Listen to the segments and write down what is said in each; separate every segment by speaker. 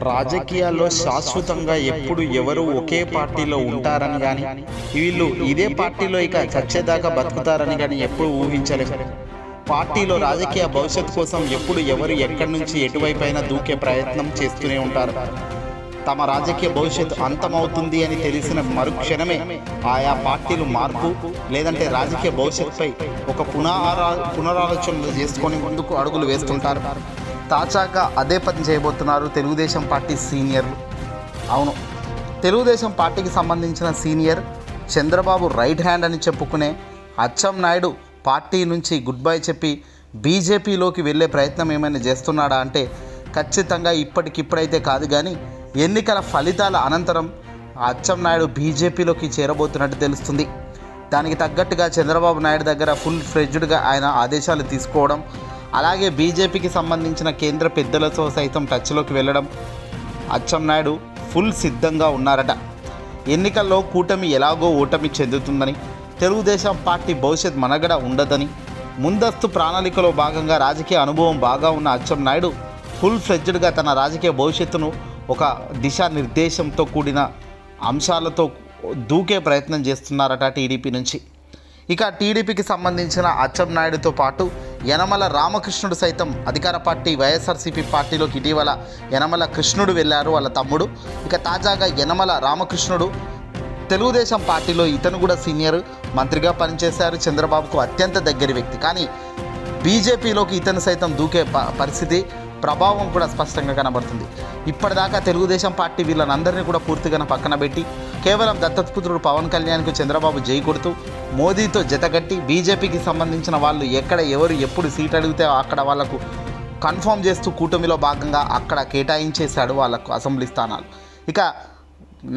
Speaker 1: రాజకీయాల్లో శాశ్వతంగా ఎప్పుడు ఎవరు ఒకే పార్టీలో ఉంటారని కానీ వీళ్ళు ఇదే పార్టీలో ఇక చచ్చేదాకా బతుకుతారని కానీ ఎప్పుడు ఊహించలేదు. పార్టీలో రాజకీయ భవిష్యత్తు కోసం ఎప్పుడు ఎవరు ఎక్కడి నుంచి ఎటువైపైనా దూకే ప్రయత్నం చేస్తూనే ఉంటారు. తమ రాజకీయ భవిష్యత్తు అంతమవుతుంది అని తెలిసిన మరుక్షణమే ఆయా పార్టీలు మార్పు లేదంటే రాజకీయ భవిష్యత్తుపై ఒక పునరాలోచనలు చేసుకొని ముందుకు అడుగులు వేస్తుంటారు. తాజాగా అదే పని చేయబోతున్నారు తెలుగుదేశం పార్టీ సీనియర్లు. అవును, తెలుగుదేశం పార్టీకి సంబంధించిన సీనియర్ చంద్రబాబు రైట్ హ్యాండ్ అని చెప్పుకునే అచ్చెన్నాయుడు పార్టీ నుంచి గుడ్ బై చెప్పి బీజేపీలోకి వెళ్ళే ప్రయత్నం ఏమైనా చేస్తున్నాడా అంటే ఖచ్చితంగా ఇప్పటికిప్పుడైతే కాదు, కానీ ఎన్నికల ఫలితాల అనంతరం అచ్చెన్నాయుడు బీజేపీలోకి చేరబోతున్నట్టు తెలుస్తుంది. దానికి తగ్గట్టుగా చంద్రబాబు నాయుడు దగ్గర ఫుల్ ఫ్లెడ్జ్డ్గా ఆయన ఆదేశాలు తీసుకోవడం, అలాగే బీజేపీకి సంబంధించిన కేంద్ర పెద్దలతో సైతం టచ్లోకి వెళ్ళడం అచ్చెన్నాయుడు ఫుల్ సిద్ధంగా ఉన్నారట. ఎన్నికల్లో కూటమి ఎలాగో ఓటమి చెందుతుందని, తెలుగుదేశం పార్టీ భవిష్యత్ మనుగడ ఉండదని ముందస్తు ప్రణాళికలో భాగంగా రాజకీయ అనుభవం బాగా ఉన్న అచ్చెన్నాయుడు ఫుల్ ఫ్లెడ్జ్డ్గా తన రాజకీయ భవిష్యత్తును ఒక దిశానిర్దేశంతో కూడిన అంశాలతో దూకే ప్రయత్నం చేస్తున్నారట టీడీపీ నుంచి. ఇక టీడీపీకి సంబంధించిన అచ్చెన్నాయుడుతో పాటు యనమల రామకృష్ణుడు సైతం అధికార పార్టీ వైఎస్ఆర్సీపీ పార్టీలోకి ఇటీవల యనమల కృష్ణుడు వెళ్ళారు, వాళ్ళ తమ్ముడు. ఇక తాజాగా యనమల రామకృష్ణుడు తెలుగుదేశం పార్టీలో ఇతను కూడా సీనియర్ మంత్రిగా పనిచేశారు, చంద్రబాబుకు అత్యంత దగ్గరి వ్యక్తి. కానీ బీజేపీలోకి ఇతను సైతం దూకే పరిస్థితి, ప్రభావం కూడా స్పష్టంగా కనబడుతుంది. ఇప్పటిదాకా తెలుగుదేశం పార్టీ వీళ్ళనందరినీ కూడా పూర్తిగా పక్కన పెట్టి కేవలం దత్తపుత్రుడు పవన్ కళ్యాణ్కు చంద్రబాబు జై కొడుతూ మోదీతో జతగట్టి బీజేపీకి సంబంధించిన వాళ్ళు ఎక్కడ ఎవరు ఎప్పుడు సీట్ అడిగితే అక్కడ వాళ్లకు కన్ఫర్మ్ చేస్తూ కూటమిలో భాగంగా అక్కడ కేటాయించేశాడు వాళ్ళకు అసెంబ్లీ స్థానాలు. ఇక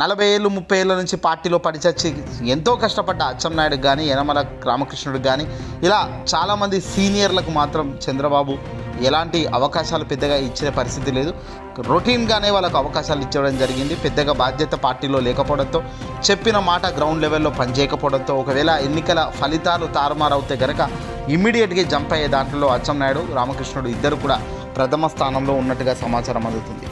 Speaker 1: 40 ఏళ్ళు 30 ఏళ్ళ నుంచి పార్టీలో పడిచచ్చి ఎంతో కష్టపడ్డ అచ్చెన్నాయుడుకి కానీ యనమల రామకృష్ణుడికి కానీ ఇలా చాలామంది సీనియర్లకు మాత్రం చంద్రబాబు ఎలాంటి అవకాశాలు పెద్దగా ఇచ్చే పరిస్థితి లేదు. రొటీన్గానే వాళ్ళకు అవకాశాలు ఇచ్చడం జరిగింది. పెద్దగా బాధ్యత పార్టీలో లేకపోవడంతో, చెప్పిన మాట గ్రౌండ్ లెవెల్లో పనిచేయకపోవడంతో, ఒకవేళ ఎన్నికల ఫలితాలు తారుమారవుతే గనక ఇమ్మీడియట్గా జంప్ అయ్యే దాంట్లో అచ్చెన్నాయుడు రామకృష్ణుడు ఇద్దరు కూడా ప్రథమ స్థానంలో ఉన్నట్టుగా సమాచారం అందుతుంది.